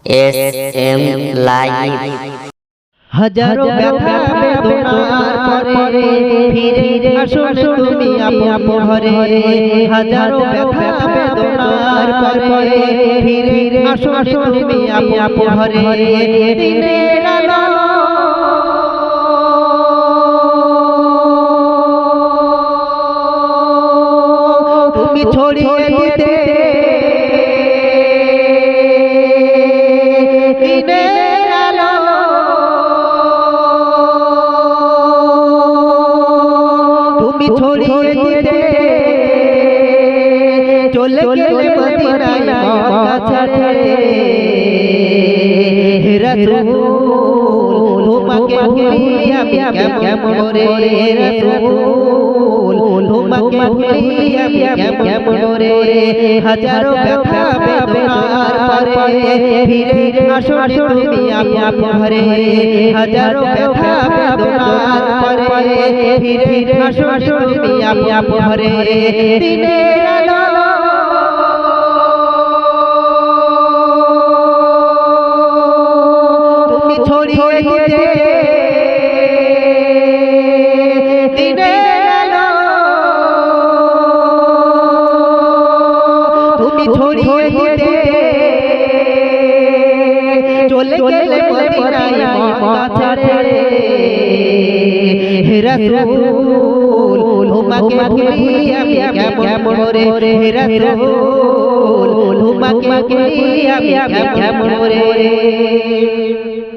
SM live. হাজারো ব্যথা বেদনার পরে ফিরে আসো তুমি আপন ঘরে। হাজারো ব্যথা বেদনার পরে ফিরে আসো তুমি আপন ঘরে। দিনের আলো তুমি ছড়িয়ে দিতে, দিনের আলো তুমি ছড়িয়ে দিতে, চলে গেলে মদিনায় মক্কা ছেড়ে। হে রাসূল তোমাকে ভুলি আমি কেমন রে, রাসূল তোমাকে ভুলি আমি কেমন রে। হাজারো ব্যথা বেদনার পরে ফিরে আসো তুমি আপন ঘরে। হাজারো ব্যথা বেদনার পরে ফিরে আসো তুমি আপন ঘরে। দিনের আলো তুমি ছড়িয়ে দিতে, দিনের আলো তুমি ছড়িয়ে দিতে, চলে গেলে মদিনায় মক্কা ছেড়ে। হে রাসূল তোমাকে ভুলি আমি কেমন রে, হে রাসূল তোমাকে ভুলি আমি কেমন রে।